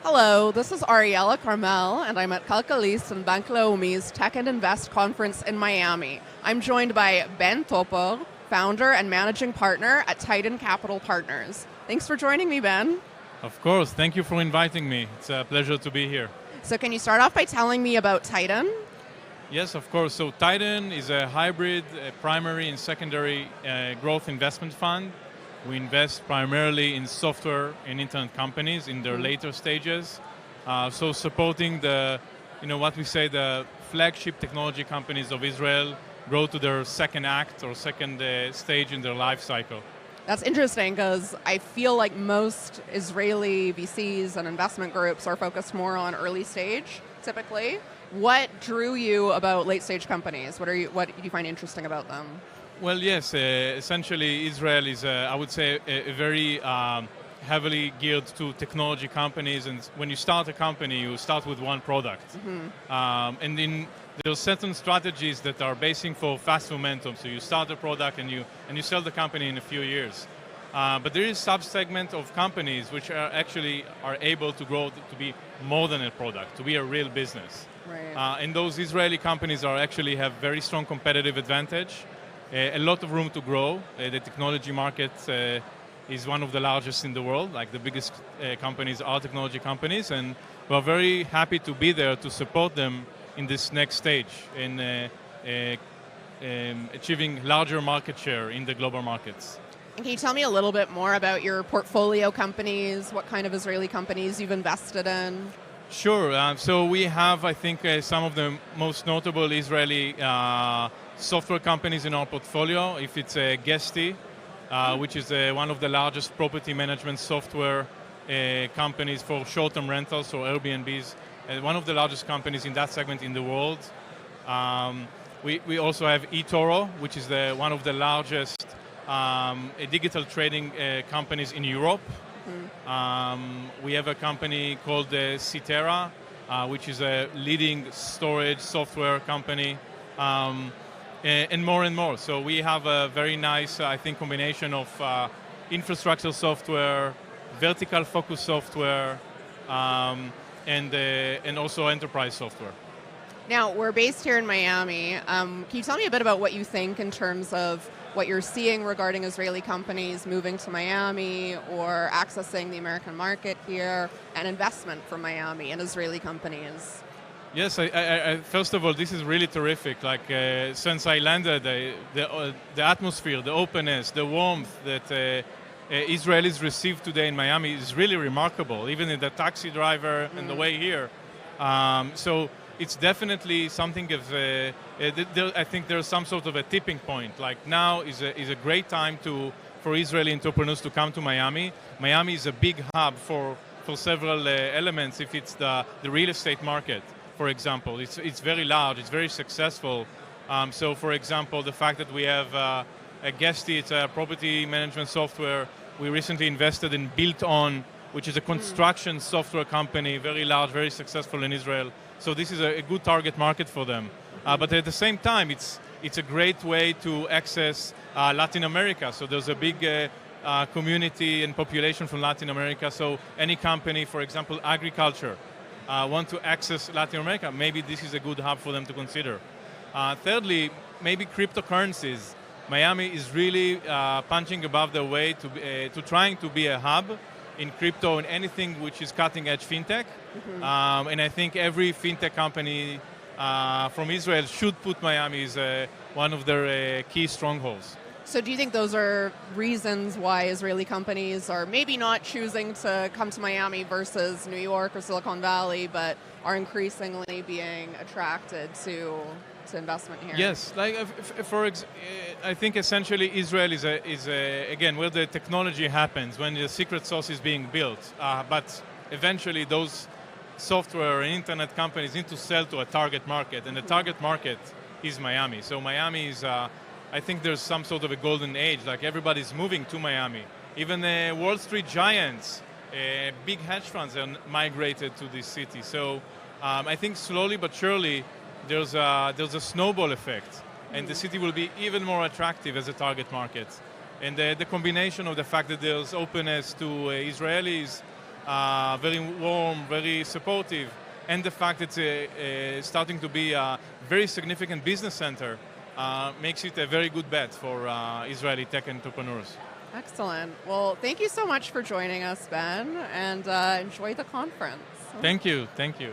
Hello, this is Ariella Carmel, and I'm at Calcalist and Bank Leumi's Tech and Invest conference in Miami. I'm joined by Ben Topor, founder and managing partner at Titan Capital Partners. Thanks for joining me, Ben. Of course, thank you for inviting me. It's a pleasure to be here. So can you start off by telling me about Titan? Yes, of course. So Titan is a hybrid primary and secondary growth investment fund. We invest primarily in software and internet companies in their later stages. So supporting what we say, the flagship technology companies of Israel grow to their second act or second stage in their life cycle. That's interesting because I feel like most Israeli VCs and investment groups are focused more on early stage, typically. What drew you about late stage companies? What do you find interesting about them? Well, yes, essentially Israel is, I would say, a very heavily geared to technology companies. And when you start a company, you start with one product. And then there are certain strategies that are basing for fast momentum. So you start a product and you sell the company in a few years. But there is sub-segment of companies which are able to grow to be more than a product, to be a real business. Right. And those Israeli companies have very strong competitive advantage. A lot of room to grow. The technology market is one of the largest in the world. Like the biggest companies are technology companies, and we're very happy to be there to support them in this next stage in achieving larger market share in the global markets. And can you tell me a little bit more about your portfolio companies, what kind of Israeli companies you've invested in? Sure. So we have, I think, some of the most notable Israeli software companies in our portfolio. If it's Guesty, which is one of the largest property management software companies for short-term rentals or Airbnbs, one of the largest companies in that segment in the world. We also have eToro, which is one of the largest digital trading companies in Europe. We have a company called CTech, which is a leading storage software company, and more. So we have a very nice, I think, combination of infrastructure software, vertical focus software, and also enterprise software. Now, we're based here in Miami. Can you tell me a bit about what you think in terms of what you're seeing regarding Israeli companies moving to Miami or accessing the American market here and investment from Miami in Israeli companies? Yes, I first of all, this is really terrific. Like since I landed, the atmosphere, the openness, the warmth that Israelis receive today in Miami is really remarkable, even in the taxi driver and the way here. So it's definitely something of, I think there's some sort of a tipping point. Like now is a great time for Israeli entrepreneurs to come to Miami. Miami is a big hub for several elements. If it's the real estate market, for example, it's very large, it's very successful. So for example, the fact that we have a Guesty, it's a property management software. We recently invested in Built On, which is a construction software company, very large, very successful in Israel. So this is a good target market for them. But at the same time, it's a great way to access Latin America. So there's a big community and population from Latin America. So any company, for example, agriculture, want to access Latin America, maybe this is a good hub for them to consider. Thirdly, maybe cryptocurrencies. Miami is really punching above their weight to trying to be a hub in crypto and anything which is cutting-edge fintech. And I think every fintech company from Israel should put Miami as one of their key strongholds. So do you think those are reasons why Israeli companies are maybe not choosing to come to Miami versus New York or Silicon Valley, but are increasingly being attracted to investment here? Yes, like I think essentially Israel is again where the technology happens, when the secret sauce is being built. But eventually those software and internet companies need to sell to a target market, and the target market is Miami. So Miami is, I think there's some sort of a golden age, like everybody's moving to Miami. Even Wall Street giants, big hedge funds are migrated to this city. So I think slowly but surely there's a snowball effect, and the city will be even more attractive as a target market. And the combination of the fact that there's openness to Israelis, very warm, very supportive, and the fact it's starting to be a very significant business center makes it a very good bet for Israeli tech entrepreneurs. Excellent. Well, thank you so much for joining us, Ben, and enjoy the conference. Thank you. Thank you.